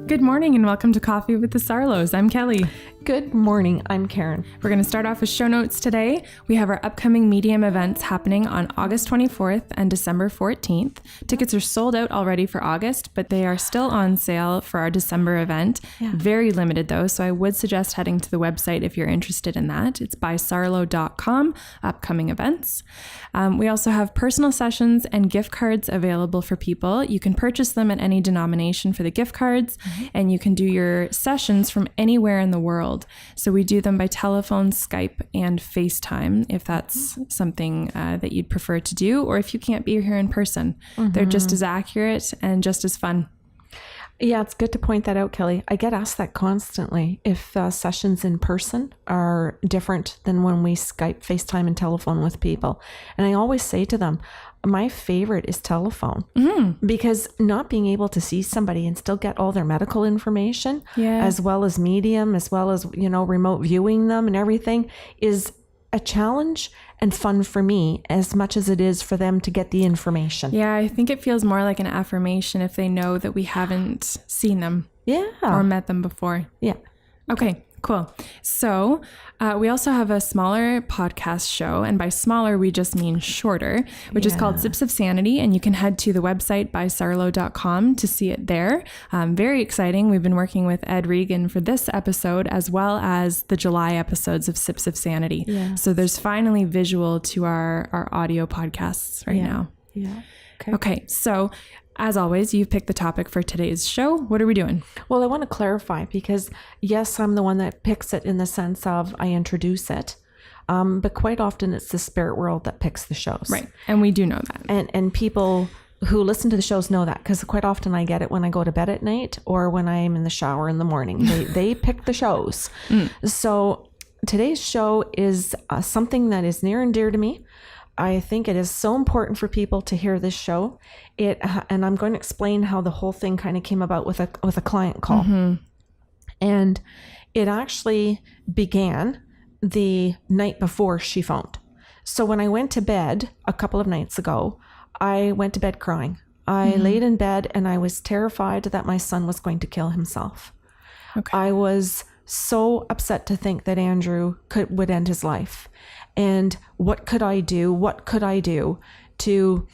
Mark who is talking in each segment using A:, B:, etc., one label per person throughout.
A: Good morning and welcome to Coffee with the Sarlos. I'm Kelly.
B: Good morning. I'm Karen.
A: We're going to start off with show notes today. We have our upcoming Medium events happening on August 24th and December 14th. Tickets are sold out already for August, but they are still on sale for our December event.
B: Yeah.
A: Very limited though, so I would suggest heading to the website if you're interested in that. It's by sarlo.com, upcoming events. We also have personal sessions and gift cards available for people. You can purchase them at any denomination for the gift cards, and you can do your sessions from anywhere in the world. So we do them by telephone, Skype, and FaceTime, if that's something that you'd prefer to do, or if you can't be here in person. They're just as accurate and just as fun.
B: Yeah, it's good to point that out, Kelly. I get asked that constantly, if sessions in person are different than when we Skype, FaceTime, and telephone with people. And I always say to them, my favorite is telephone, because not being able to see somebody and still get all their medical information, as well as medium, as well as, remote viewing them and everything, is a challenge and fun for me as much as it is for them to get the information.
A: Yeah, I think it feels more like an affirmation if they know that we haven't seen them or met them before.
B: Yeah.
A: Okay, cool. So we also have a smaller podcast show, and by smaller, we just mean shorter, which is called Sips of Sanity, and you can head to the website by sarlo.com to see it there. Very exciting. We've been working with Ed Regan for this episode, as well as the July episodes of Sips of Sanity.
B: Yes.
A: So there's finally visual to our audio podcasts right now.
B: Yeah.
A: Okay, so as always, you've picked the topic for today's show. What are we doing?
B: Well, I want to clarify because, yes, I'm the one that picks it in the sense of I introduce it. But quite often it's the spirit world that picks the shows.
A: Right. And we do know that.
B: And people who listen to the shows know that, because quite often I get it when I go to bed at night or when I'm in the shower in the morning. They pick the shows. So today's show is something that is near and dear to me. I think it is so important for people to hear this show. And I'm going to explain how the whole thing kind of came about with a client call. And it actually began the night before she phoned. So when I went to bed a couple of nights ago, I went to bed crying. I laid in bed and I was terrified that my son was going to kill himself.
A: Okay.
B: I was so upset to think that Andrew would end his life. And what could I do? What could I do to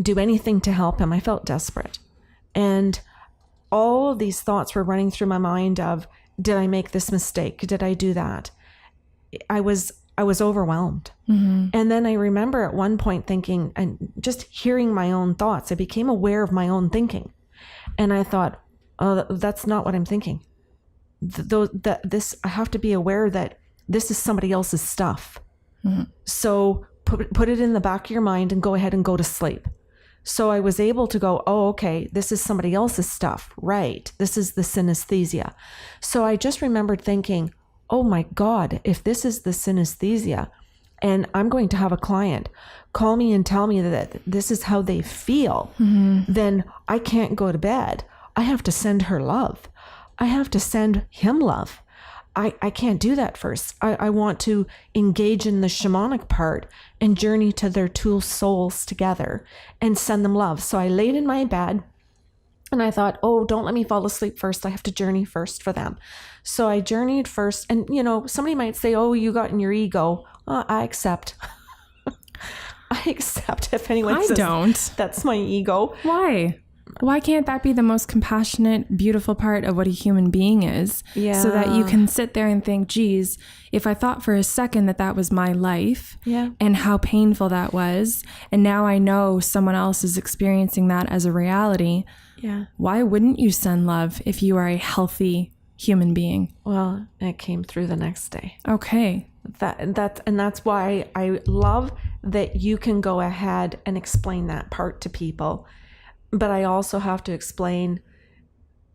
B: do anything to help him? I felt desperate. And all of these thoughts were running through my mind of, did I make this mistake? Did I do that? I was overwhelmed. And then I remember at one point thinking, and just hearing my own thoughts, I became aware of my own thinking. And I thought, oh, that's not what I'm thinking. I have to be aware that this is somebody else's stuff. So put it in the back of your mind and go ahead and go to sleep. So I was able to go, oh, okay, this is somebody else's stuff. Right. This is the synesthesia. So I just remembered thinking, oh my God, if this is the synesthesia and I'm going to have a client call me and tell me that this is how they feel, then I can't go to bed. I have to send her love. I have to send him love. I can't do that first. I want to engage in the shamanic part and journey to their two souls together and send them love. So I laid in my bed and I thought, oh, don't let me fall asleep first. I have to journey first for them. So I journeyed first. And, somebody might say, oh, you got in your ego. I accept. I accept if anyone says
A: don't.
B: That's my ego.
A: Why? Why can't that be the most compassionate, beautiful part of what a human being is?
B: Yeah.
A: So that you can sit there and think, geez, if I thought for a second that was my life and how painful that was, and now I know someone else is experiencing that as a reality, why wouldn't you send love if you are a healthy human being?
B: Well, it came through the next day.
A: Okay.
B: That's why I love that you can go ahead and explain that part to people. But I also have to explain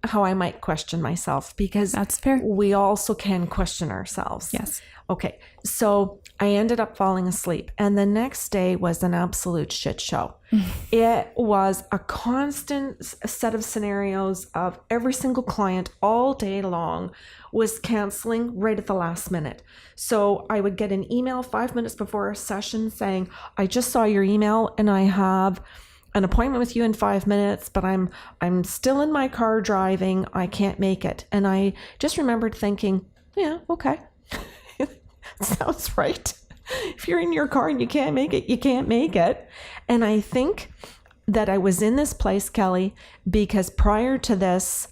B: how I might question myself, because
A: that's fair.
B: We also can question ourselves.
A: Yes.
B: Okay. So I ended up falling asleep, and the next day was an absolute shit show. It was a constant set of scenarios of every single client all day long was canceling right at the last minute. So I would get an email 5 minutes before a session saying, I just saw your email and I have an appointment with you in 5 minutes, but I'm still in my car driving. I can't make it. And I just remembered thinking, yeah, okay. Sounds right. If you're in your car and you can't make it, you can't make it. And I think that I was in this place, Kelly, because prior to this,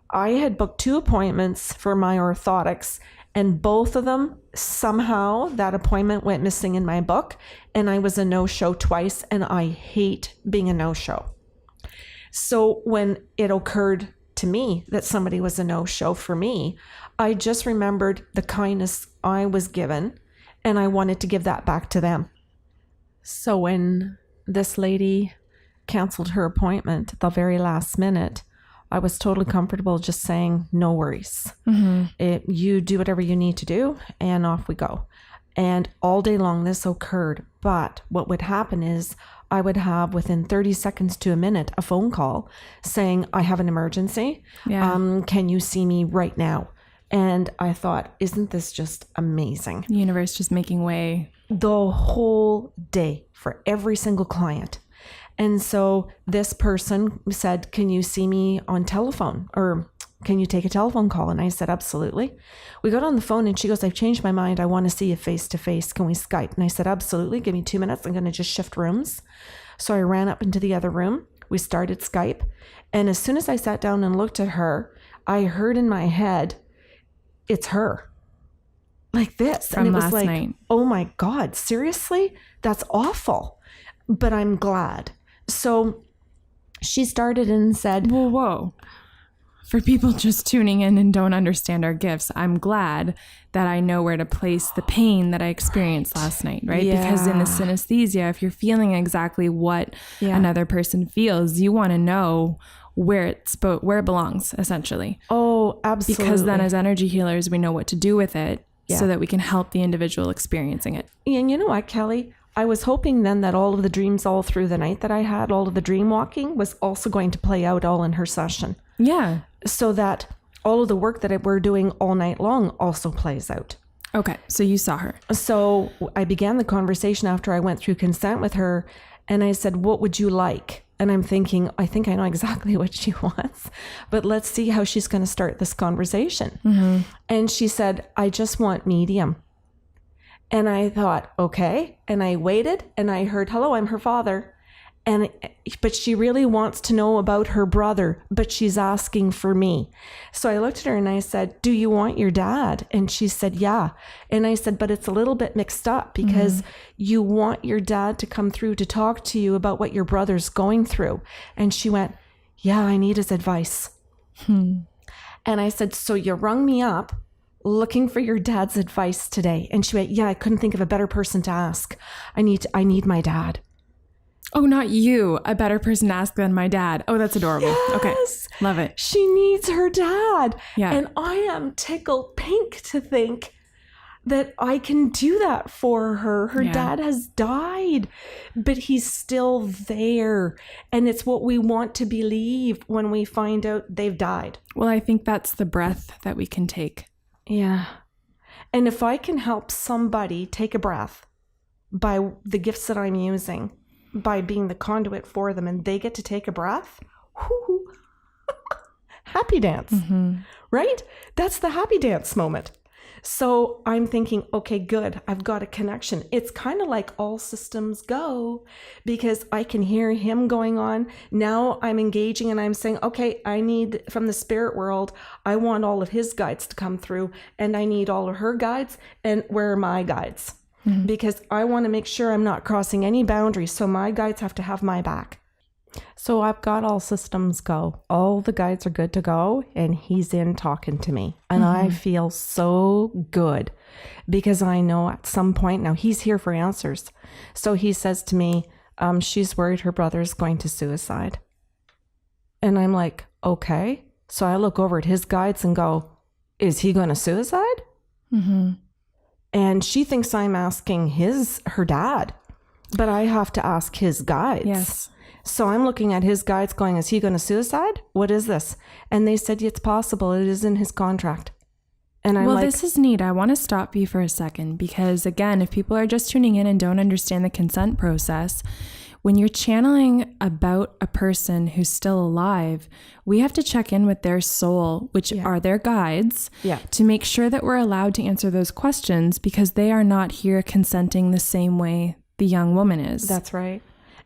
B: I had booked 2 appointments for my orthotics, and both of them, somehow that appointment went missing in my book, and I was a no-show twice, and I hate being a no-show. So when it occurred to me that somebody was a no-show for me, I just remembered the kindness I was given, and I wanted to give that back to them. So when this lady canceled her appointment at the very last minute, I was totally comfortable just saying, no worries. You do whatever you need to do, and off we go. And all day long this occurred. But what would happen is I would have within 30 seconds to a minute a phone call saying, I have an emergency. Yeah. Can you see me right now? And I thought, isn't this just amazing?
A: The universe just making way.
B: The whole day for every single client. And so this person said, can you see me on telephone, or can you take a telephone call? And I said, absolutely. We got on the phone and she goes, I've changed my mind. I want to see you face to face. Can we Skype? And I said, absolutely. Give me 2 minutes. I'm going to just shift rooms. So I ran up into the other room. We started Skype. And as soon as I sat down and looked at her, I heard in my head, it's her. Like this.
A: From
B: and it was
A: last
B: like,
A: night.
B: Oh my God, seriously? That's awful. But I'm glad. So she started and said,
A: Whoa. For people just tuning in and don't understand our gifts, I'm glad that I know where to place the pain that I experienced last night, right?
B: Yeah.
A: Because in the synesthesia, if you're feeling exactly what another person feels, you want to know where it belongs, essentially.
B: Oh, absolutely.
A: Because then as energy healers, we know what to do with it so that we can help the individual experiencing it.
B: And you know what, Kelly? I was hoping then that all of the dreams all through the night that I had, all of the dream walking was also going to play out all in her session.
A: Yeah.
B: So that all of the work that we're doing all night long also plays out.
A: Okay. So you saw her.
B: So I began the conversation after I went through consent with her, and I said, what would you like? And I'm thinking, I think I know exactly what she wants, but let's see how she's going to start this conversation. Mm-hmm. And she said, I just want medium. And I thought, okay. And I waited and I heard, hello, I'm her father. But she really wants to know about her brother, but she's asking for me. So I looked at her and I said, do you want your dad? And she said, yeah. And I said, but it's a little bit mixed up because you want your dad to come through to talk to you about what your brother's going through. And she went, yeah, I need his advice. And I said, so you rung me up looking for your dad's advice today. And she went, yeah, I couldn't think of a better person to ask. I need my dad.
A: Oh, not you. A better person to ask than my dad. Oh, that's adorable.
B: Yes.
A: Okay. Love it.
B: She needs her dad.
A: Yeah.
B: And I am tickled pink to think that I can do that for her. Her dad has died, but he's still there. And it's what we want to believe when we find out they've died.
A: Well, I think that's the breath that we can take.
B: Yeah. And if I can help somebody take a breath by the gifts that I'm using, by being the conduit for them, and they get to take a breath, whoo, happy dance, right? That's the happy dance moment. So I'm thinking, okay, good. I've got a connection. It's kind of like all systems go because I can hear him going on. Now I'm engaging and I'm saying, okay, I need from the spirit world, I want all of his guides to come through and I need all of her guides. And where are my guides? Because I want to make sure I'm not crossing any boundaries. So my guides have to have my back. So I've got all systems go. All the guides are good to go. And he's in talking to me. And I feel so good because I know at some point now he's here for answers. So he says to me, she's worried her brother's going to suicide. And I'm like, okay. So I look over at his guides and go, is he going to suicide? And she thinks I'm asking her dad, but I have to ask his guides.
A: Yes.
B: So I'm looking at his guides going, is he going to suicide? What is this? And they said, it's possible. It is in his contract. And I'm
A: this is neat. I want to stop you for a second because, again, if people are just tuning in and don't understand the consent process, when you're channeling about a person who's still alive, we have to check in with their soul, which are their guides, to make sure that we're allowed to answer those questions, because they are not here consenting the same way the young woman is.
B: That's right.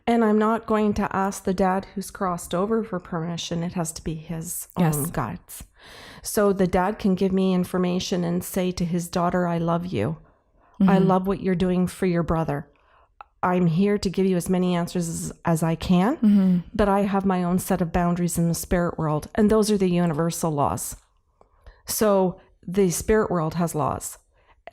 B: And I'm not going to ask the dad who's crossed over for permission. It has to be his own guides. So the dad can give me information and say to his daughter, I love you. I love what you're doing for your brother. I'm here to give you as many answers as I can, but I have my own set of boundaries in the spirit world. And those are the universal laws. So the spirit world has laws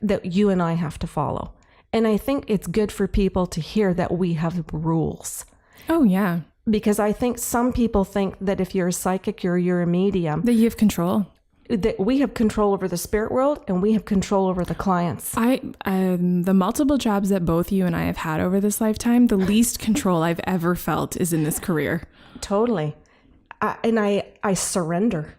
B: that you and I have to follow. And I think it's good for people to hear that we have rules.
A: Oh, yeah.
B: Because I think some people think that if you're a psychic or you're a medium,
A: that you have control.
B: That we have control over the spirit world and we have control over the clients.
A: The multiple jobs that both you and I have had over this lifetime, the least control I've ever felt is in this career.
B: Totally. I surrender.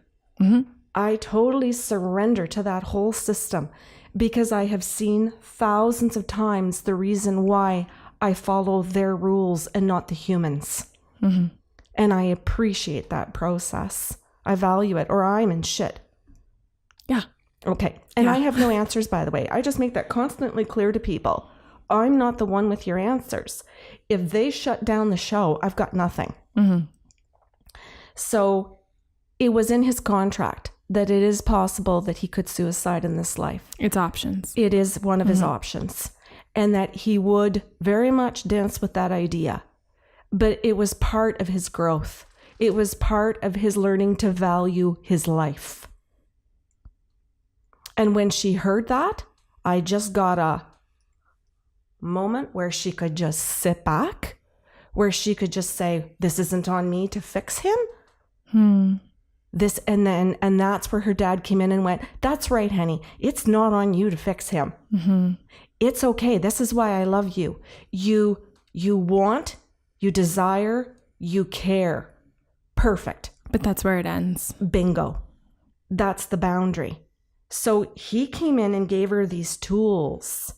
B: I totally surrender to that whole system, because I have seen thousands of times the reason why I follow their rules and not the humans. And I appreciate that process. I value it, or I'm in shit.
A: Yeah.
B: Okay. And I have no answers, by the way. I just make that constantly clear to people. I'm not the one with your answers. If they shut down the show, I've got nothing. So it was in his contract that it is possible that he could suicide in this life.
A: It's options.
B: It is one of his options. And that he would very much dance with that idea. But it was part of his growth. It was part of his learning to value his life. And when she heard that, I just got a moment where she could just sit back, where she could just say, this isn't on me to fix him. This, and that's where her dad came in and went, that's right, honey. It's not on you to fix him. It's okay. This is why I love you. You want, you desire, you care. Perfect.
A: But that's where it ends.
B: Bingo. That's the boundary. So he came in and gave her these tools.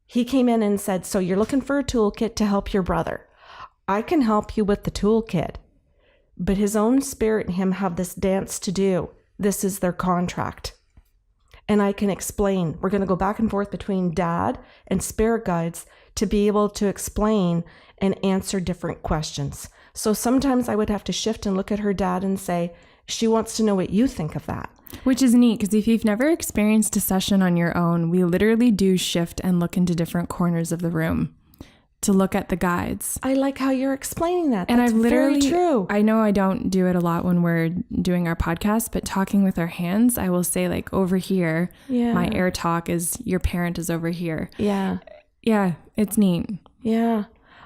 B: He came in and said, so you're looking for a toolkit to help your brother. I can help you with the toolkit. But his own spirit and him have this dance to do. This is their contract. And I can explain. We're going to go back and forth between dad and spirit guides to be able to explain and answer different questions. So sometimes I would have to shift and look at her dad and say, she wants to know what you think of that.
A: Which is neat, because if you've never experienced a session on your own, we literally do shift and look into different corners of the room to look at the guides.
B: I like how you're explaining that.
A: And
B: That's
A: I've literally,
B: very true.
A: I know I don't do it a lot when we're doing our podcast, but talking with our hands, I will say, like, over here, my air talk is your parent is over here.
B: Yeah.
A: Yeah, it's neat.
B: Yeah.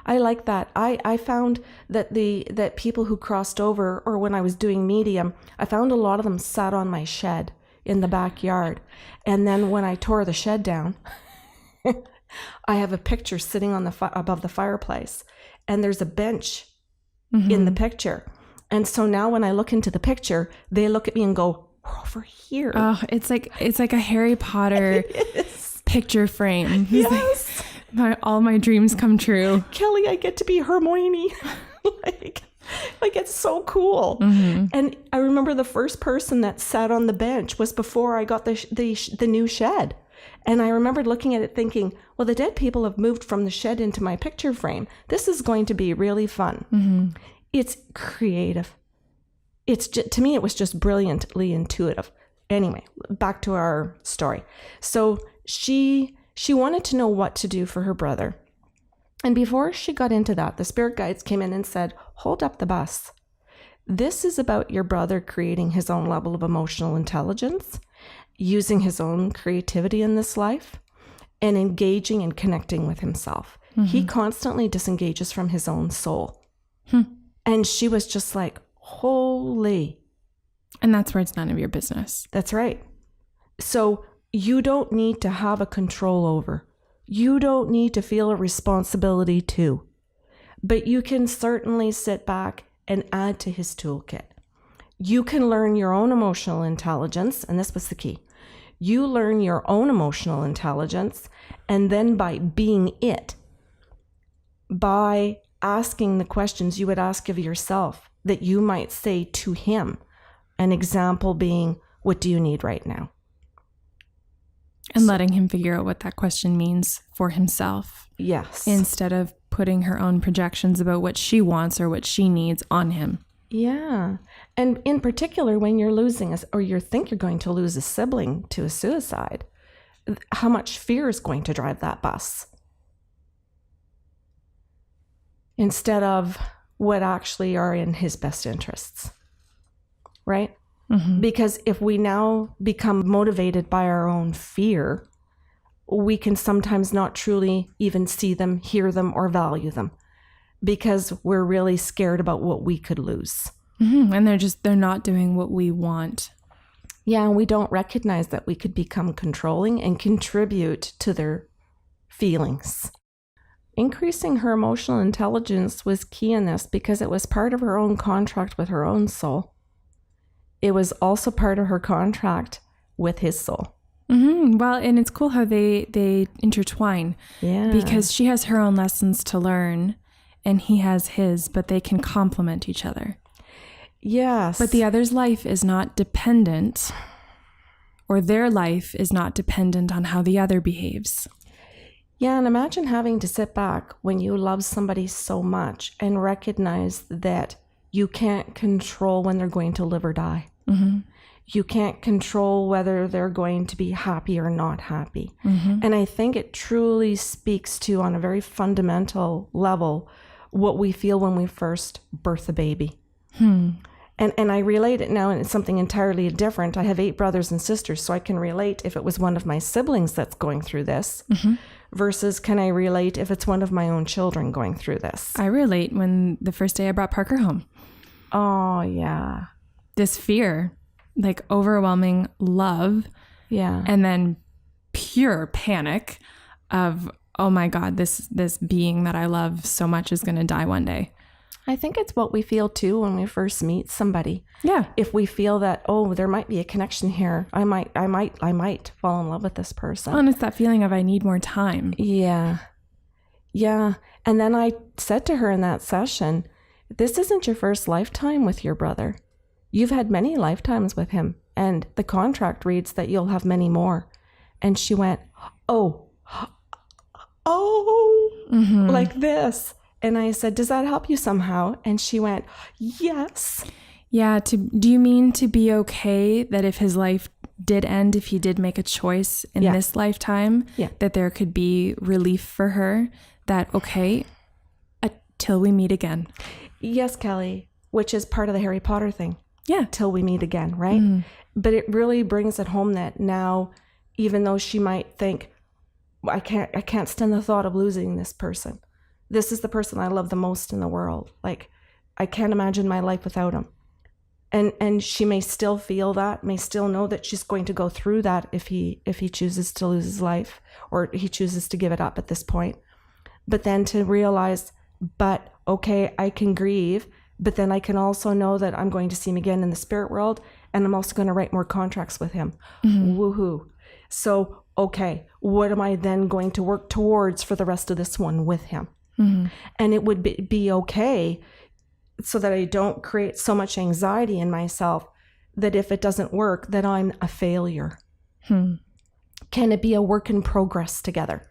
B: I like that. I found that that people who crossed over, or when I was doing medium, I found a lot of them sat on my shed in the backyard. And then when I tore the shed down, I have a picture sitting on above the fireplace, and there's a bench in the picture. And so now when I look into the picture, they look at me and go, we're over here.
A: Oh, it's like a Harry Potter picture frame.
B: Yes.
A: All my dreams come true.
B: Kelly, I get to be Hermione. like it's so cool. And I remember the first person that sat on the bench was before I got the new shed. And I remembered looking at it thinking, well, the dead people have moved from the shed into my picture frame. This is going to be really fun. It's creative. It's just, to me, it was just brilliantly intuitive. Anyway, back to our story. So she wanted to know what to do for her brother. And before she got into that, the spirit guides came in and said, hold up the bus. This is about your brother creating his own level of emotional intelligence, using his own creativity in this life, and engaging and connecting with himself. He constantly disengages from his own soul. And she was just like, holy.
A: And that's where it's none of your business.
B: That's right. So you don't need to have a control over. You don't need to feel a responsibility to. But you can certainly sit back and add to his toolkit. You can learn your own emotional intelligence, and this was the key. You learn your own emotional intelligence, and then by being it, by asking the questions you would ask of yourself that you might say to him. An example being, what do you need right now?
A: And letting him figure out what that question means for himself.
B: Yes.
A: Instead of putting her own projections about what she wants or what she needs on him.
B: Yeah. And in particular, when you're losing or you think you're going to lose a sibling to a suicide, how much fear is going to drive that bus? Instead of what actually are in his best interests. Right? Mm-hmm. Because if we now become motivated by our own fear, we can sometimes not truly even see them, hear them, or value them because we're really scared about what we could lose.
A: Mm-hmm. And they're not doing what we want.
B: Yeah, and we don't recognize that we could become controlling and contribute to their feelings. Increasing her emotional intelligence was key in this because it was part of her own contract with her own soul. It was also part of her contract with his soul.
A: Mm-hmm. Well, and it's cool how they intertwine.
B: Yeah.
A: Because she has her own lessons to learn and he has his, but they can complement each other.
B: Yes.
A: But the other's life is not dependent, or their life is not dependent on how the other behaves.
B: Yeah, and imagine having to sit back when you love somebody so much and recognize that you can't control when they're going to live or die. Mm-hmm. You can't control whether they're going to be happy or not happy. Mm-hmm. And I think it truly speaks to, on a very fundamental level, what we feel when we first birth a baby. And I relate it now, and it's something entirely different. I have 8 brothers and sisters, so I can relate if it was one of my siblings that's going through this, versus can I relate if it's one of my own children going through this.
A: I relate when the first day I brought Parker home.
B: Oh, yeah.
A: This fear, like overwhelming love.
B: Yeah.
A: And then pure panic of, oh my God, this being that I love so much is going to die one day.
B: I think it's what we feel too when we first meet somebody.
A: Yeah.
B: If we feel that, oh, there might be a connection here, I might fall in love with this person.
A: Oh, and it's that feeling of I need more time.
B: Yeah. Yeah. And then I said to her in that session, this isn't your first lifetime with your brother. You've had many lifetimes with him, and the contract reads that you'll have many more. And she went, oh, like this. And I said, does that help you somehow? And she went, yes.
A: Yeah. Do you mean to be okay that if his life did end, if he did make a choice in this lifetime, that there could be relief for her? That, okay, till we meet again.
B: Yes, Kelly, which is part of the Harry Potter thing.
A: Yeah.
B: Till we meet again, right? Mm. But it really brings it home that now, even though she might think, I can't stand the thought of losing this person. This is the person I love the most in the world. Like, I can't imagine my life without him. And she may still feel that, may still know that she's going to go through that if he chooses to lose his life, or he chooses to give it up at this point. But then to realize, but okay, I can grieve, but then I can also know that I'm going to see him again in the spirit world, and I'm also going to write more contracts with him. Mm-hmm. Woohoo. So, okay, what am I then going to work towards for the rest of this one with him? Mm-hmm. And it would be okay, so that I don't create so much anxiety in myself that if it doesn't work, that I'm a failure. Can it be a work in progress together?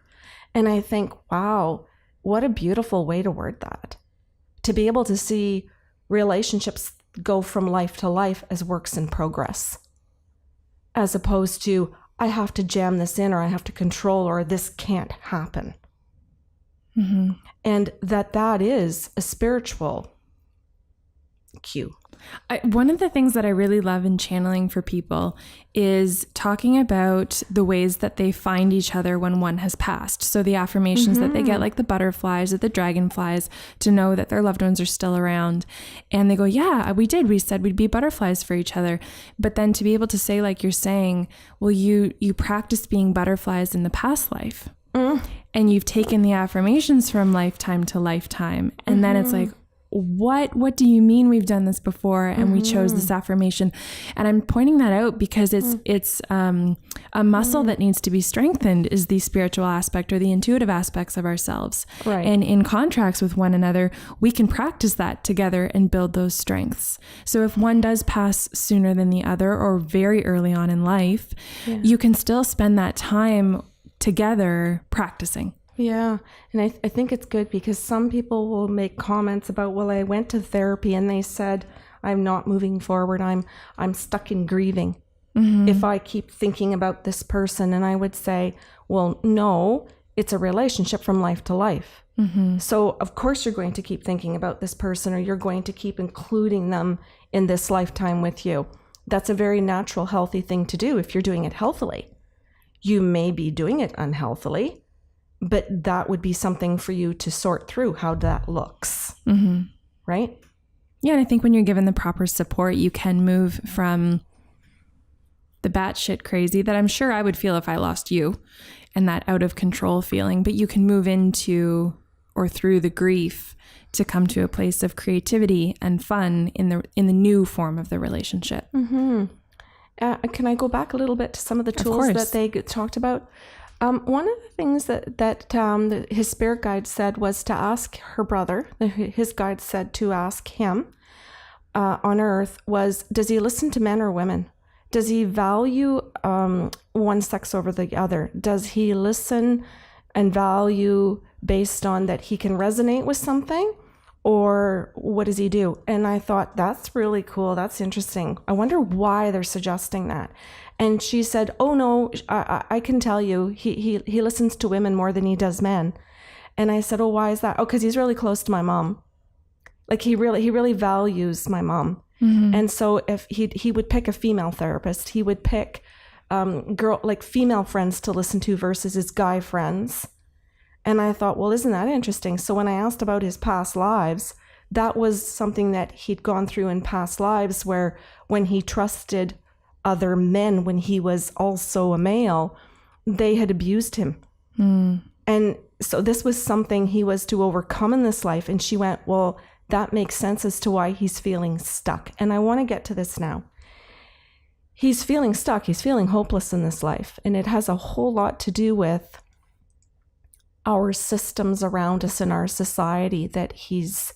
B: And I think, wow, what a beautiful way to word that. To be able to see relationships go from life to life as works in progress, as opposed to, I have to jam this in, or I have to control, or this can't happen. Mm-hmm. And that is a spiritual cue.
A: One of the things that I really love in channeling for people is talking about the ways that they find each other when one has passed. So the affirmations that they get, like the butterflies or the dragonflies, to know that their loved ones are still around. And they go, yeah, we did. We said we'd be butterflies for each other. But then to be able to say, like you're saying, well, you practiced being butterflies in the past life. And you've taken the affirmations from lifetime to lifetime. And then it's like, what do you mean we've done this before and we chose this affirmation? And I'm pointing that out because it's a muscle that needs to be strengthened, is the spiritual aspect or the intuitive aspects of ourselves.
B: Right.
A: And in contracts with one another, we can practice that together and build those strengths. So if one does pass sooner than the other or very early on in life, you can still spend that time together practicing.
B: Yeah. And I think it's good because some people will make comments about, well, I went to therapy and they said, I'm not moving forward. I'm stuck in grieving if I keep thinking about this person. And I would say, well, no, it's a relationship from life to life. So of course you're going to keep thinking about this person, or you're going to keep including them in this lifetime with you. That's a very natural, healthy thing to do if you're doing it healthily. You may be doing it unhealthily, but that would be something for you to sort through how that looks. Right?
A: Yeah. And I think when you're given the proper support, you can move from the batshit crazy that I'm sure I would feel if I lost you, and that out of control feeling, but you can move into or through the grief to come to a place of creativity and fun in the new form of the relationship.
B: Can I go back a little bit to some of the tools that they talked about? One of the things that his spirit guide said was to ask her brother, his guide said to ask him on earth was, does he listen to men or women? Does he value one sex over the other? Does he listen and value based on that he can resonate with something? Or what does he do? And I thought, that's really cool. That's interesting. I wonder why they're suggesting that. And she said, oh no, I can tell you, he listens to women more than he does men. And I said, oh, why is that? Oh, because he's really close to my mom. Like he really values my mom. And so if he would pick a female therapist, he would pick female friends to listen to versus his guy friends. And I thought, well, isn't that interesting? So when I asked about his past lives, that was something that he'd gone through in past lives, where when he trusted other men when he was also a male, they had abused him. And so this was something he was to overcome in this life. And she went, well, that makes sense as to why he's feeling stuck. And I want to get to this now. He's feeling stuck. He's feeling hopeless in this life. And it has a whole lot to do with our systems around us in our society that he's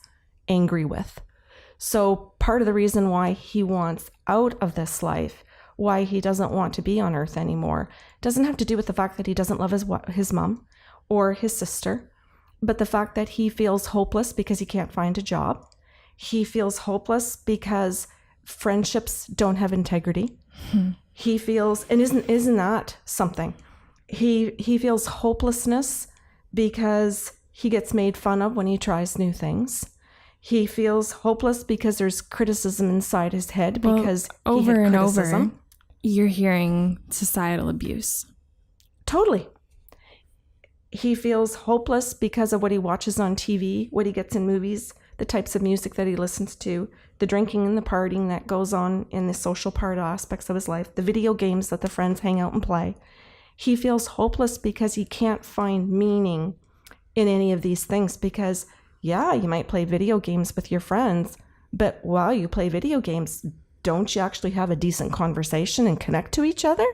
B: angry with. So part of the reason why he wants out of this life, why he doesn't want to be on earth anymore, doesn't have to do with the fact that he doesn't love his mom or his sister, but the fact that he feels hopeless because he can't find a job. He feels hopeless because friendships don't have integrity. He feels, and isn't that something? He feels hopelessness because he gets made fun of when he tries new things. He feels hopeless because there's criticism inside his head because
A: over
B: he had
A: and
B: criticism.
A: over, you're hearing societal abuse.
B: Totally. He feels hopeless because of what he watches on TV, what he gets in movies, the types of music that he listens to, the drinking and the partying that goes on in the social part aspects of his life, the video games that the friends hang out and play. He feels hopeless because he can't find meaning in any of these things because, yeah, you might play video games with your friends, but while you play video games, don't you actually have a decent conversation and connect to each other?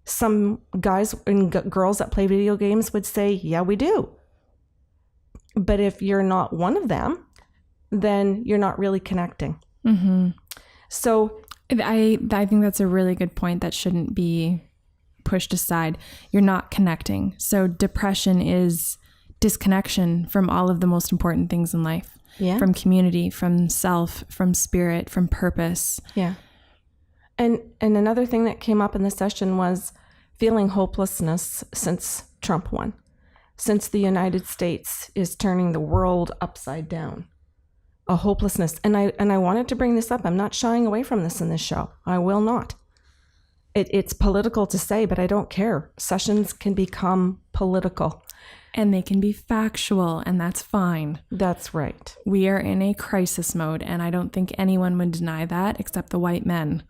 B: Some guys and girls that play video games would say, yeah, we do. But if you're not one of them, then you're not really connecting. So
A: I think that's a really good point that shouldn't be pushed aside. You're not connecting. So depression is disconnection from all of the most important things in life.
B: Yeah.
A: From community, from self, from spirit, from purpose.
B: Yeah. And another thing that came up in the session was feeling hopelessness since Trump won, since the United States is turning the world upside down. A hopelessness. And I wanted to bring this up. I'm not shying away from this in this show. I will not. It's political to say, but I don't care. Sessions can become political.
A: And they can be factual, and that's fine.
B: That's right.
A: We are in a crisis mode, and I don't think anyone would deny that except the white men.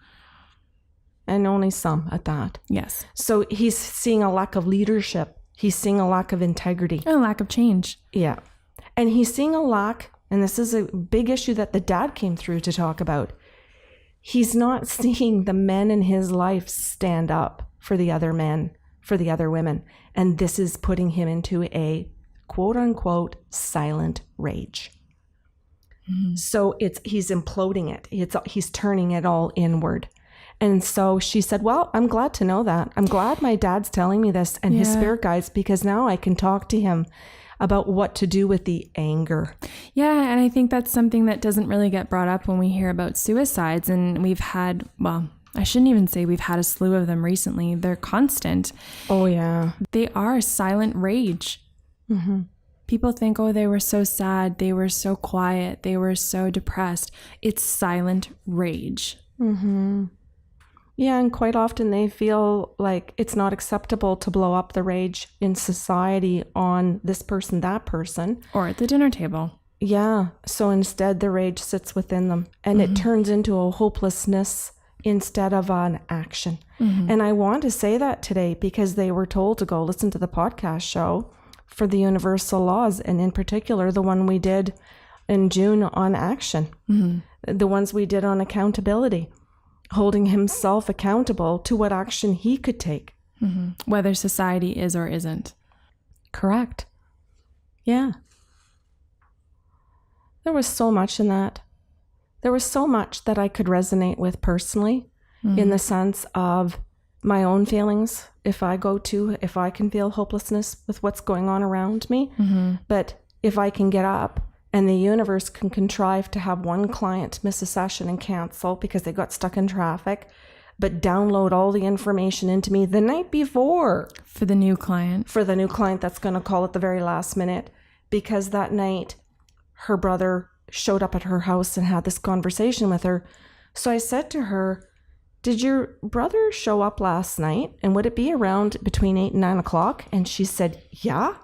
B: And only some at that.
A: Yes.
B: So he's seeing a lack of leadership. He's seeing a lack of integrity.
A: And a lack of change.
B: Yeah. And he's seeing a lack and this is a big issue that the dad came through to talk about, he's not seeing the men in his life stand up for the other men, for the other women. And this is putting him into a quote unquote silent rage. So he's imploding it. He's turning it all inward. And so she said, well, I'm glad to know that. I'm glad my dad's telling me this and his spirit guides, because now I can talk to him about what to do with the anger.
A: Yeah, and I think that's something that doesn't really get brought up when we hear about suicides. And we've had, well, I shouldn't even say we've had a slew of them recently. They're constant.
B: Oh, yeah.
A: They are silent rage.
B: Mm-hmm.
A: People think, oh, they were so sad. They were so quiet. They were so depressed. It's silent rage.
B: Mm-hmm. Yeah, and quite often they feel like it's not acceptable to blow up the rage in society on this person, that person.
A: Or at the dinner table.
B: Yeah, so instead the rage sits within them, and it turns into a hopelessness instead of an action. And I want to say that today because they were told to go listen to the podcast show for the universal laws, and in particular the one we did in June on action, the ones we did on accountability, holding himself accountable to what action he could take.
A: Whether society is or isn't.
B: Correct. Yeah. There was so much in that. There was so much that I could resonate with personally, in the sense of my own feelings. If I can feel hopelessness with what's going on around me, but if I can get up and the universe can contrive to have one client miss a session and cancel because they got stuck in traffic, but download all the information into me the night before.
A: For the new client
B: That's going to call at the very last minute, because that night her brother showed up at her house and had this conversation with her. So I said to her, did your brother show up last night? And would it be around between 8 and 9 o'clock? And she said, yeah.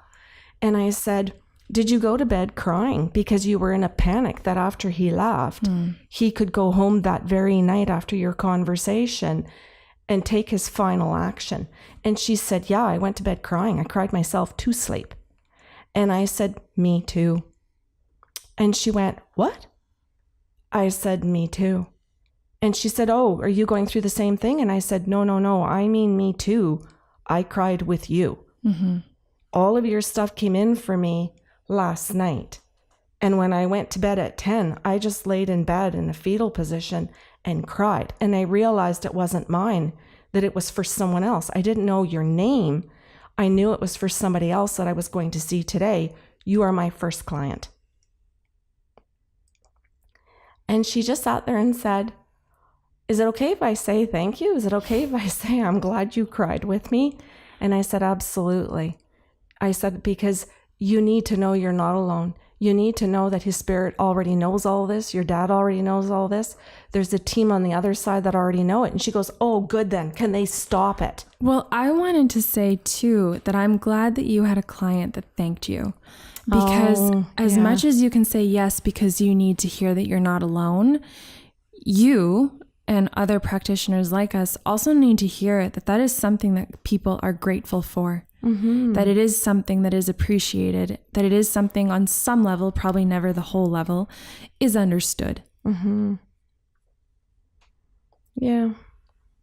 B: And I said, did you go to bed crying because you were in a panic that after he left, he could go home that very night after your conversation and take his final action? And she said, yeah, I went to bed crying. I cried myself to sleep. And I said, me too. And she went, what? I said, me too. And she said, oh, are you going through the same thing? And I said, no, I mean me too. I cried with you. All of your stuff came in for me last night. And when I went to bed at 10, I just laid in bed in a fetal position and cried. And I realized it wasn't mine, that it was for someone else. I didn't know your name. I knew it was for somebody else that I was going to see today. You are my first client. And she just sat there and said, is it okay if I say thank you? Is it okay if I say I'm glad you cried with me? And I said, absolutely. I said, because you need to know you're not alone. You need to know that his spirit already knows all this. Your dad already knows all this. There's a team on the other side that already know it. And she goes, oh, good then. Can they stop it?
A: Well, I wanted to say too that I'm glad that you had a client that thanked you. Because as much as you can say yes because you need to hear that you're not alone, you and other practitioners like us also need to hear that is something that people are grateful for. That it is something that is appreciated, that it is something on some level, probably never the whole level, is understood.
B: Yeah.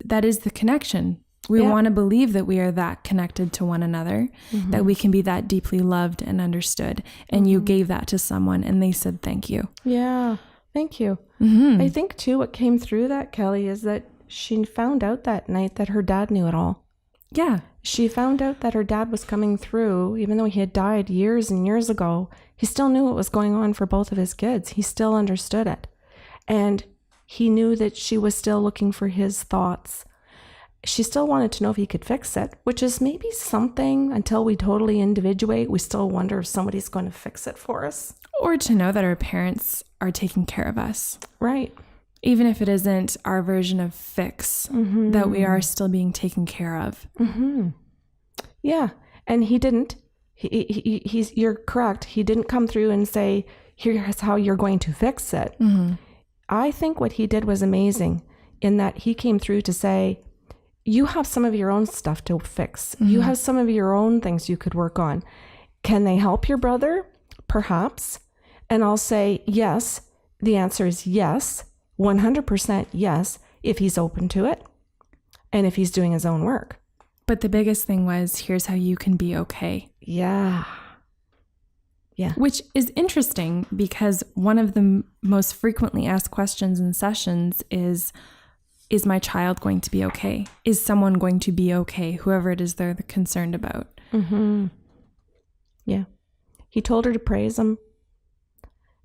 A: That is the connection. We want to believe that we are that connected to one another, that we can be that deeply loved and understood. And you gave that to someone and they said, thank you.
B: Yeah. Thank you. I think too, what came through that, Kelly, is that she found out that night that her dad knew it all.
A: Yeah.
B: She found out that her dad was coming through, even though he had died years and years ago. He still knew what was going on for both of his kids. He still understood it. And he knew that she was still looking for his thoughts. She still wanted to know if he could fix it, which is maybe something until we totally individuate. We still wonder if somebody's going to fix it for us.
A: Or to know that our parents are taking care of us.
B: Right.
A: Even if it isn't our version of fix, that we are still being taken care of.
B: Yeah. And he didn't. You're correct. He didn't come through and say, here's how you're going to fix it. I think what he did was amazing in that he came through to say, you have some of your own stuff to fix. You have some of your own things you could work on. Can they help your brother? Perhaps. And I'll say, yes. The answer is yes, 100% yes, if he's open to it and if he's doing his own work.
A: But the biggest thing was, here's how you can be okay.
B: Yeah. Yeah.
A: Which is interesting because one of the most frequently asked questions in sessions is my child going to be okay? Is someone going to be okay? Whoever it is they're concerned about.
B: Mm-hmm. Yeah. He told her to praise him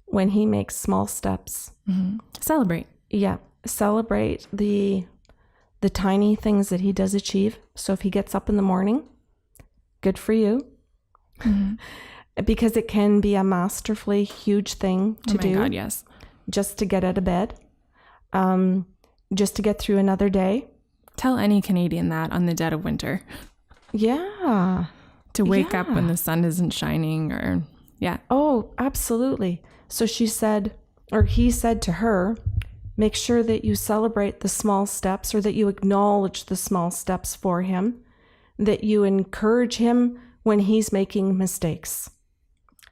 B: when he makes small steps.
A: Mm-hmm. Celebrate.
B: Yeah. Celebrate the tiny things that he does achieve. So if he gets up in the morning, good for you. Mm-hmm. Because it can be a masterfully huge thing to do. Oh my God,
A: yes.
B: Just to get out of bed. Just to get through another day.
A: Tell any Canadian that on the dead of winter.
B: Yeah.
A: To wake up when the sun isn't shining or, yeah.
B: Oh, absolutely. So she said, or he said to her, make sure that you celebrate the small steps or that you acknowledge the small steps for him, that you encourage him when he's making mistakes.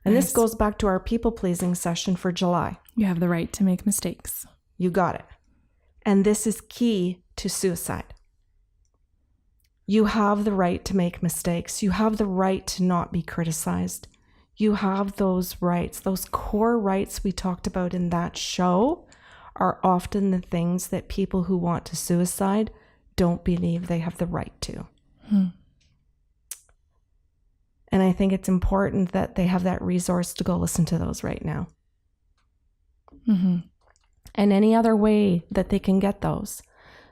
B: And This goes back to our people-pleasing session for July.
A: You have the right to make mistakes.
B: You got it. And this is key to suicide. You have the right to make mistakes. You have the right to not be criticized. You have those rights. Those core rights we talked about in that show are often the things that people who want to suicide don't believe they have the right to. And I think it's important that they have that resource to go listen to those right now. Mm-hmm. And any other way that they can get those.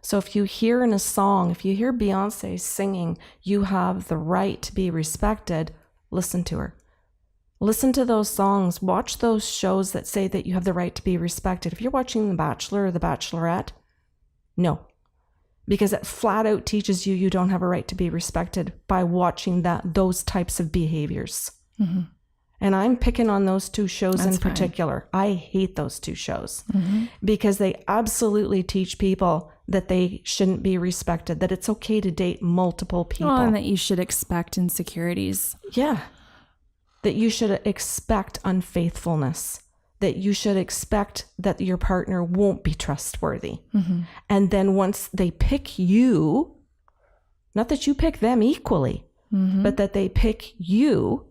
B: So if you hear in a song, if you hear Beyonce singing, you have the right to be respected, listen to her. Listen to those songs. Watch those shows that say that you have the right to be respected. If you're watching The Bachelor or The Bachelorette, no. Because it flat out teaches you don't have a right to be respected by watching those types of behaviors. Mm-hmm. And I'm picking on those two shows in particular. I hate those two shows because they absolutely teach people that they shouldn't be respected, that it's okay to date multiple people.
A: Well, and that you should expect insecurities.
B: Yeah. That you should expect unfaithfulness, that you should expect that your partner won't be trustworthy. Mm-hmm. And then once they pick you, not that you pick them equally, but that they pick you,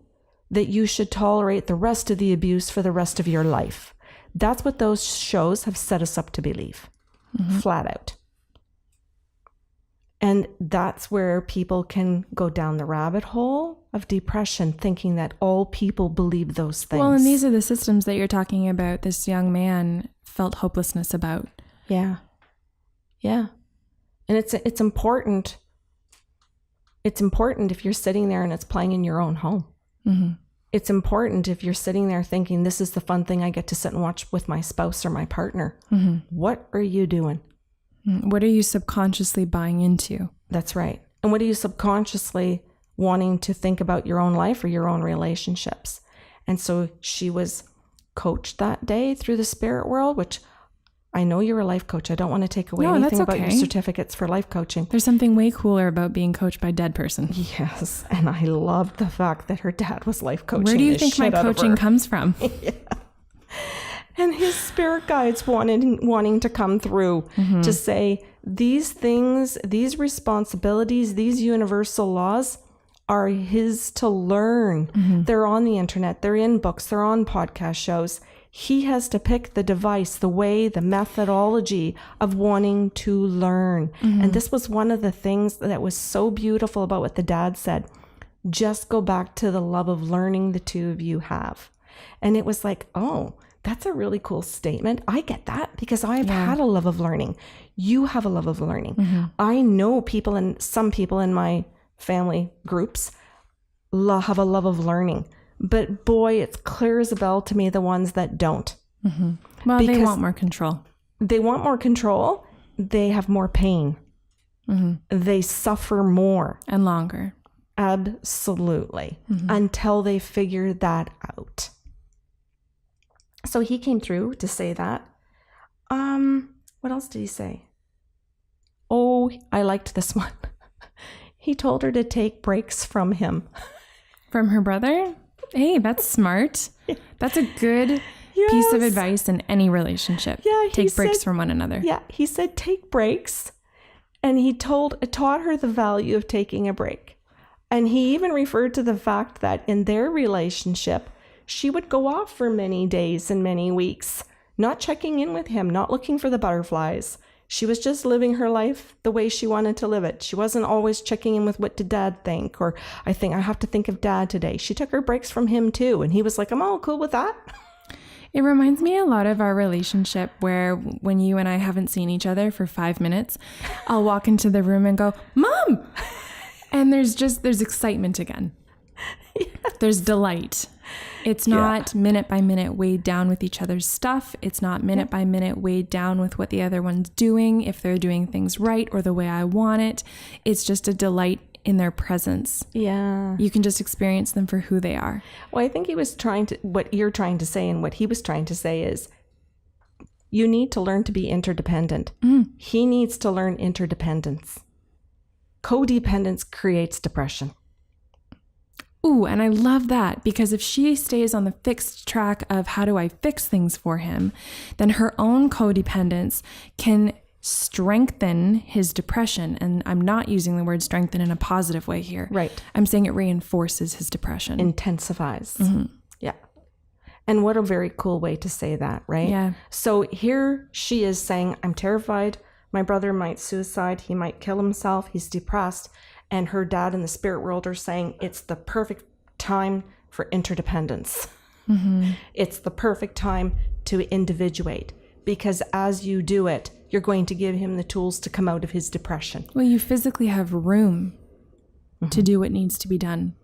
B: that you should tolerate the rest of the abuse for the rest of your life. That's what those shows have set us up to believe, flat out. And that's where people can go down the rabbit hole of depression, thinking that all people believe those things.
A: Well, and these are the systems that you're talking about. This young man felt hopelessness about.
B: Yeah. Yeah. And it's important. It's important if you're sitting there and it's playing in your own home. Mm-hmm. It's important if you're sitting there thinking, this is the fun thing I get to sit and watch with my spouse or my partner. Mm-hmm. What are you doing?
A: What are you subconsciously buying into?
B: That's right. And what are you subconsciously wanting to think about your own life or your own relationships? And so she was coached that day through the spirit world, which I know you're a life coach. I don't want to take away anything about your certificates for life coaching.
A: There's something way cooler about being coached by a dead person.
B: Yes. And I love the fact that her dad was life coaching.
A: Where do you think my coaching comes from?
B: Yeah. And his spirit guides wanting to come through to say, these things, these responsibilities, these universal laws are his to learn. They're on the internet. They're in books. They're on podcast shows. He has to pick the device, the way, the methodology of wanting to learn. And this was one of the things that was so beautiful about what the dad said. Just go back to the love of learning the two of you have. And it was like, oh, that's a really cool statement. I get that because I've had a love of learning. You have a love of learning. I know some people in my family groups have a love of learning. But boy, it's clear as a bell to me the ones that don't.
A: Well, because they want more control.
B: They want more control. They have more pain. They suffer more.
A: And longer.
B: Absolutely. Until they figure that out. So he came through to say that. What else did he say? Oh, I liked this one. He told her to take breaks from him.
A: From her brother? Hey, that's smart. That's a good piece of
B: Yes.
A: advice in any relationship.
B: Yeah, he
A: Take breaks
B: said-
A: from one another.
B: Yeah, he said take breaks, and he taught her the value of taking a break. And he even referred to the fact that in their relationship, she would go off for many days and many weeks, not checking in with him, not looking for the butterflies. She was just living her life the way she wanted to live it. She wasn't always checking in with what did dad think, or I have to think of dad today. She took her breaks from him too. And he was like, I'm all cool with that.
A: It reminds me a lot of our relationship where when you and I haven't seen each other for 5 minutes, I'll walk into the room and go, Mom! And there's excitement again. Yes. There's delight. It's not minute by minute weighed down with each other's stuff. It's not minute by minute weighed down with what the other one's doing, if they're doing things right or the way I want it. It's just a delight in their presence.
B: Yeah.
A: You can just experience them for who they are.
B: Well, I think what you're trying to say and what he was trying to say is you need to learn to be interdependent. He needs to learn interdependence. Codependence creates depression.
A: Ooh, and I love that, because if she stays on the fixed track of how do I fix things for him, then her own codependence can strengthen his depression. And I'm not using the word strengthen in a positive way here.
B: Right.
A: I'm saying it reinforces his depression.
B: Intensifies. Yeah. And what a very cool way to say that, right?
A: Yeah.
B: So here she is saying, I'm terrified. My brother might suicide. He might kill himself. He's depressed. And her dad in the spirit world are saying it's the perfect time for interdependence. It's the perfect time to individuate, because as you do it, you're going to give him the tools to come out of his depression.
A: Well, you physically have room to do what needs to be done.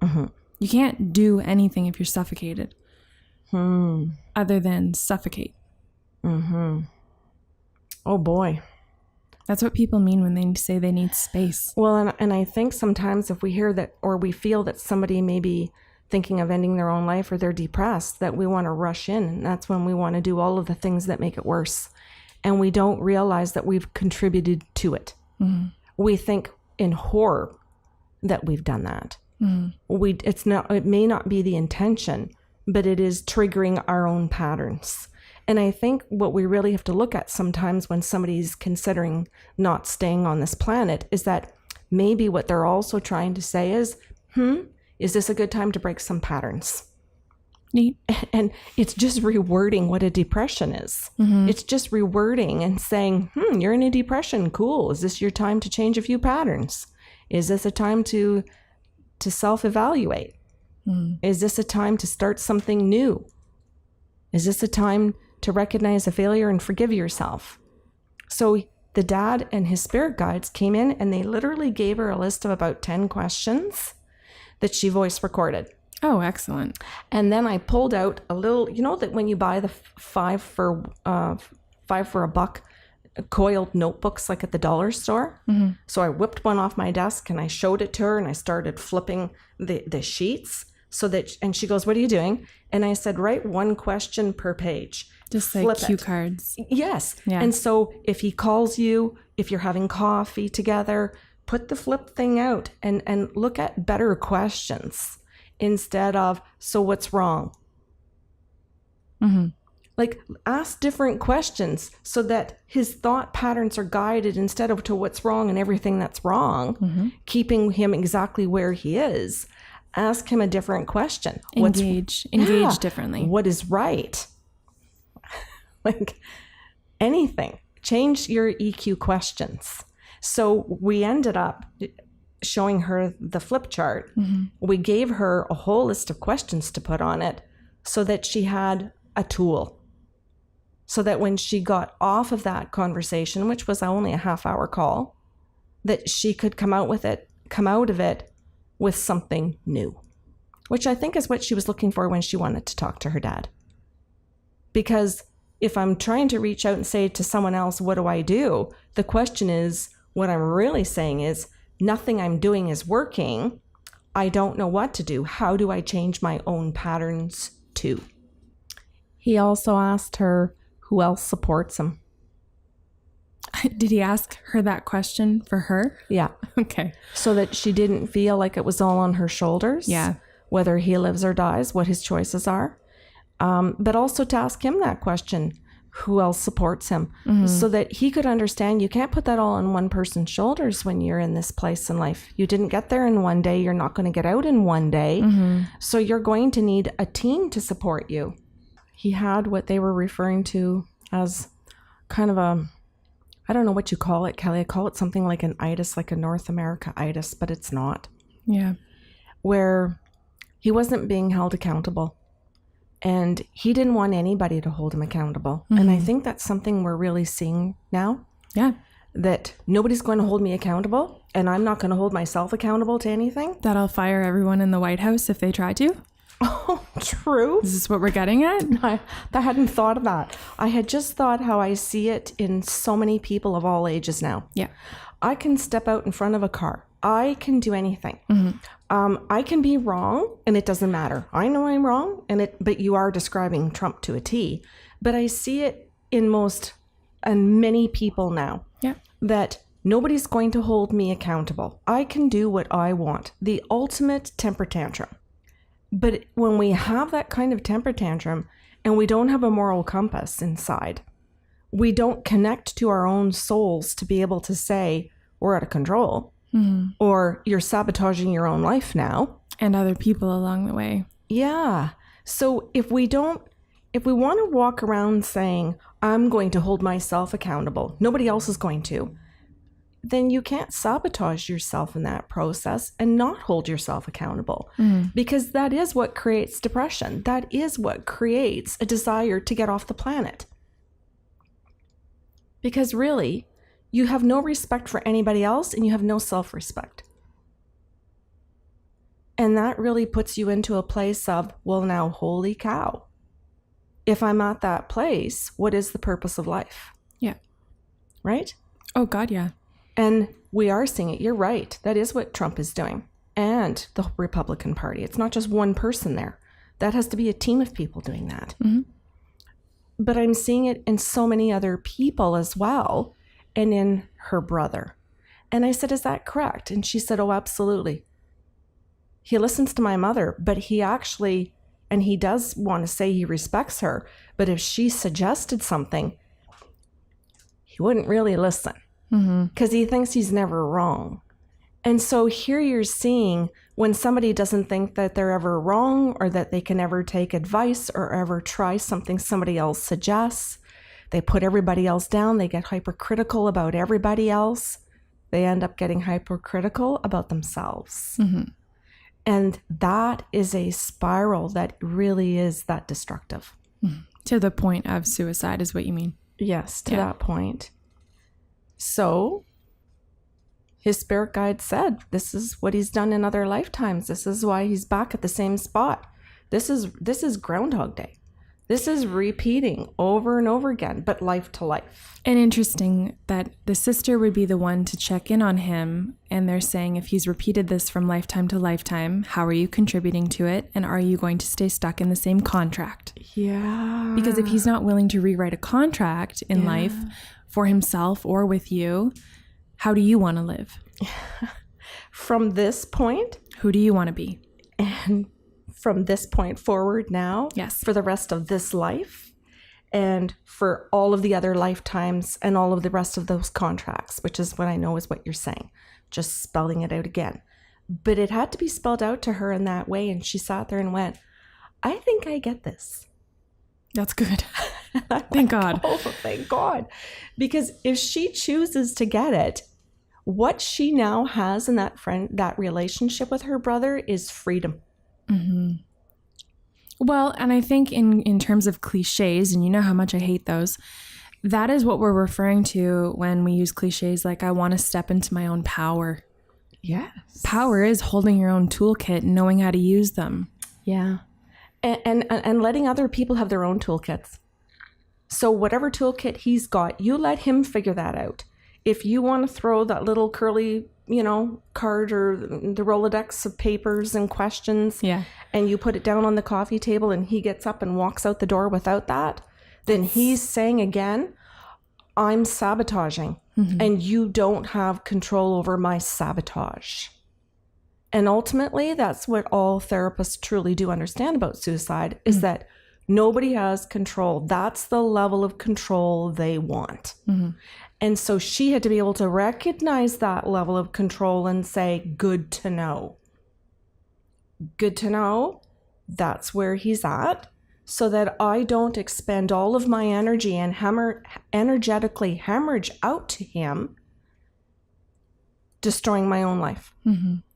A: You can't do anything if you're suffocated other than suffocate.
B: Oh boy.
A: That's what people mean when they say they need space.
B: Well, and I think sometimes if we hear that, or we feel that somebody may be thinking of ending their own life, or they're depressed, that we want to rush in. And that's when we want to do all of the things that make it worse. And we don't realize that we've contributed to it. We think in horror that we've done that. It may not be the intention, but it is triggering our own patterns. And I think what we really have to look at sometimes when somebody's considering not staying on this planet is that maybe what they're also trying to say is this a good time to break some patterns?
A: Neat.
B: And it's just rewording what a depression is. It's just rewording and saying, you're in a depression. Cool. Is this your time to change a few patterns? Is this a time to self-evaluate? Is this a time to start something new? Is this a time to recognize a failure and forgive yourself? So the dad and his spirit guides came in and they literally gave her a list of about 10 questions that she voice recorded.
A: Oh, excellent.
B: And then I pulled out a little, you know that when you buy the five for a buck coiled notebooks like at the dollar store? So I whipped one off my desk and I showed it to her and I started flipping the sheets and she goes, what are you doing? And I said, write one question per page.
A: Just
B: Flip
A: like cue
B: it.
A: cards.
B: Yes.
A: Yeah.
B: And so if he calls you, if you're having coffee together, put the flip thing out and look at better questions instead of, so what's wrong? Like, ask different questions so that his thought patterns are guided instead of to what's wrong and everything that's wrong, keeping him exactly where he is. Ask him a different question.
A: Engage differently.
B: What is right? Like anything. Change your EQ questions. So we ended up showing her the flip chart. We gave her a whole list of questions to put on it so that she had a tool. So that when she got off of that conversation, which was only a half-hour call, that she could come out of it with something new, which I think is what she was looking for when she wanted to talk to her dad. Because if I'm trying to reach out and say to someone else, what do I do? The question is, what I'm really saying is, nothing I'm doing is working. I don't know what to do. How do I change my own patterns too? He also asked her who else supports him.
A: Did he ask her that question for her?
B: Yeah.
A: Okay.
B: So that she didn't feel like it was all on her shoulders.
A: Yeah.
B: Whether he lives or dies, what his choices are. But also to ask him that question, who else supports him, so that he could understand you can't put that all on one person's shoulders when you're in this place in life. You didn't get there in one day. You're not going to get out in one day. So you're going to need a team to support you. He had what they were referring to as kind of a, I don't know what you call it, Kelly. I call it something like an itis, like a North America itis, but it's not.
A: Yeah.
B: Where he wasn't being held accountable. And he didn't want anybody to hold him accountable. And I think that's something we're really seeing now.
A: Yeah.
B: That nobody's going to hold me accountable, and I'm not going to hold myself accountable to anything.
A: That I'll fire everyone in the White House if they try to.
B: Oh, true.
A: Is this what we're getting at?
B: I hadn't thought of that. I had just thought how I see it in so many people of all ages now.
A: Yeah.
B: I can step out in front of a car. I can do anything. I can be wrong, and it doesn't matter. I know I'm wrong, but you are describing Trump to a T. But I see it in most and many people now.
A: Yeah.
B: That nobody's going to hold me accountable. I can do what I want. The ultimate temper tantrum. But when we have that kind of temper tantrum and we don't have a moral compass inside, we don't connect to our own souls to be able to say, we're out of control. Or you're sabotaging your own life now.
A: And other people along the way.
B: Yeah. So if we want to walk around saying, I'm going to hold myself accountable, nobody else is going to, then you can't sabotage yourself in that process and not hold yourself accountable. Because that is what creates depression. That is what creates a desire to get off the planet. Because really, you have no respect for anybody else and you have no self-respect. And that really puts you into a place of, well, now, holy cow. If I'm at that place, what is the purpose of life?
A: Yeah.
B: Right?
A: Oh, God, yeah.
B: And we are seeing it. You're right. That is what Trump is doing. And the Republican Party. It's not just one person there. That has to be a team of people doing that. But I'm seeing it in so many other people as well. And in her brother. And I said, is that correct? And she said, oh, absolutely. He listens to my mother, but he actually, and he does want to say he respects her, but if she suggested something, he wouldn't really listen because he thinks he's never wrong. And so here you're seeing when somebody doesn't think that they're ever wrong or that they can ever take advice or ever try something somebody else suggests, they put everybody else down. They get hypercritical about everybody else. They end up getting hypercritical about themselves. And that is a spiral that really is that destructive.
A: To the point of suicide is what you mean?
B: Yes, to that point. So his spirit guide said, this is what he's done in other lifetimes. This is why he's back at the same spot. This is Groundhog Day. This is repeating over and over again, but life to life.
A: And interesting that the sister would be the one to check in on him. And they're saying, if he's repeated this from lifetime to lifetime, how are you contributing to it? And are you going to stay stuck in the same contract?
B: Yeah.
A: Because if he's not willing to rewrite a contract in life for himself or with you, how do you want to live?
B: From this point,
A: who do you want to be?
B: And from this point forward now,
A: yes,
B: for the rest of this life and for all of the other lifetimes and all of the rest of those contracts, which is what I know is what you're saying, just spelling it out again. But it had to be spelled out to her in that way. And she sat there and went, I think I get this.
A: That's good. Thank God.
B: Oh, thank God. Because if she chooses to get it, what she now has in that relationship with her brother is freedom.
A: Well, and I think in terms of cliches, and you know how much I hate those, that is what we're referring to when we use cliches like, I want to step into my own power.
B: Yes.
A: Power is holding your own toolkit and knowing how to use them.
B: Yeah. And letting other people have their own toolkits. So whatever toolkit he's got, you let him figure that out. If you want to throw that little curly, card or the Rolodex of papers and questions, and you put it down on the coffee table and he gets up and walks out the door without that, then he's saying again, I'm sabotaging and you don't have control over my sabotage. And ultimately, that's what all therapists truly do understand about suicide is that Nobody has control. That's the level of control they want. And so she had to be able to recognize that level of control and say, good to know. Good to know. That's where he's at, so that I don't expend all of my energy and energetically hemorrhage out to him, destroying my own life,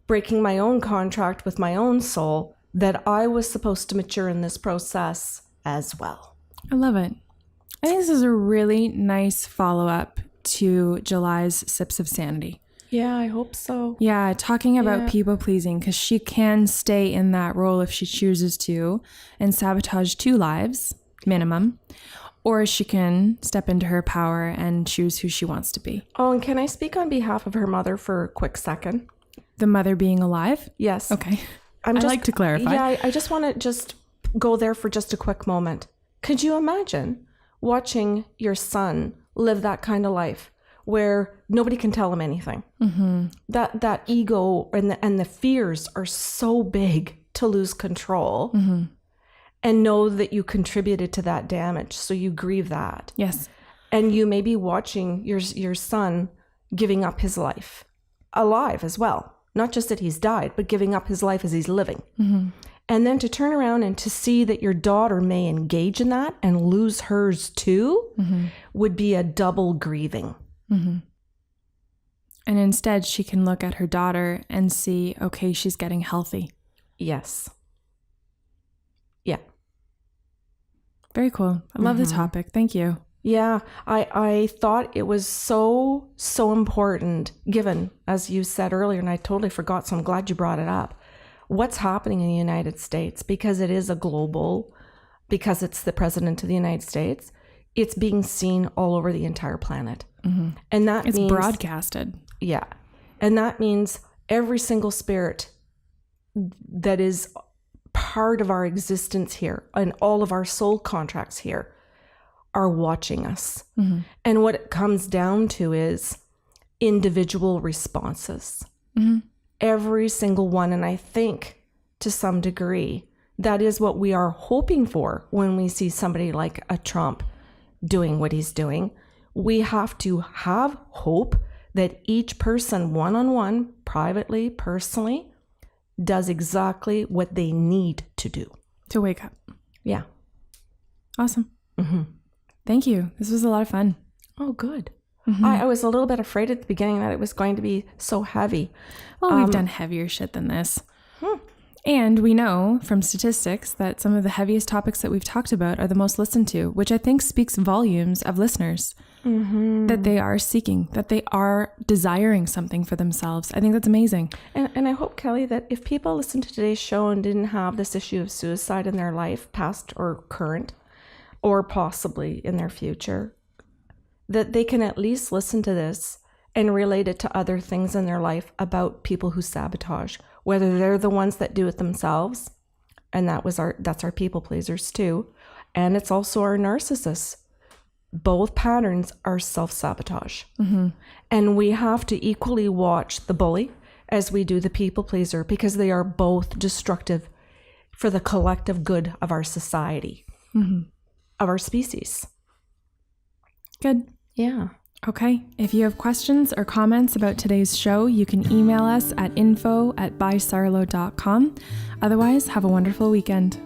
B: breaking my own contract with my own soul, that I was supposed to mature in this process as well.
A: I love it. I think this is a really nice follow-up to July's Sips of Sanity.
B: Yeah, I hope so.
A: Yeah, talking about people pleasing, because she can stay in that role if she chooses to and sabotage 2 lives, minimum, or she can step into her power and choose who she wants to be.
B: Oh, and can I speak on behalf of her mother for a quick second?
A: The mother being alive?
B: Yes.
A: Okay. I like to clarify.
B: Yeah, I just want to go there for just a quick moment. Could you imagine watching your son live that kind of life, where nobody can tell him anything? That ego and the fears are so big to lose control, and know that you contributed to that damage. So you grieve that.
A: Yes.
B: And you may be watching your son giving up his life alive as well. Not just that he's died, but giving up his life as he's living. And then to turn around and to see that your daughter may engage in that and lose hers too, would be a double grieving.
A: And instead, she can look at her daughter and see, okay, she's getting healthy.
B: Yes. Yeah.
A: Very cool. I love the topic. Thank you.
B: Yeah, I thought it was so important, given, as you said earlier, and I totally forgot, so I'm glad you brought it up, what's happening in the United States, because it is because it's the president of the United States, it's being seen all over the entire planet. And that means...
A: It's broadcasted.
B: Yeah. And that means every single spirit that is part of our existence here and all of our soul contracts here are watching us. And what it comes down to is individual responses. Every single one. And I think to some degree, that is what we are hoping for when we see somebody like a Trump doing what he's doing. We have to have hope that each person, one-on-one, privately, personally, does exactly what they need to do.
A: To wake up.
B: Yeah.
A: Awesome. Thank you. This was a lot of fun.
B: Oh, good. I was a little bit afraid at the beginning that it was going to be so heavy.
A: Well, we've done heavier shit than this. And we know from statistics that some of the heaviest topics that we've talked about are the most listened to, which I think speaks volumes of listeners. That they are seeking, that they are desiring something for themselves. I think that's amazing.
B: And I hope, Kelly, that if people listen to today's show and didn't have this issue of suicide in their life, past or current, or possibly in their future, that they can at least listen to this and relate it to other things in their life about people who sabotage, whether they're the ones that do it themselves, and that's our people pleasers too, and it's also our narcissists. Both patterns are self-sabotage. And we have to equally watch the bully as we do the people pleaser, because they are both destructive for the collective good of our society, of our species.
A: Good.
B: Yeah.
A: Okay. If you have questions or comments about today's show, you can email us at info@bysarlo.com. Otherwise, have a wonderful weekend.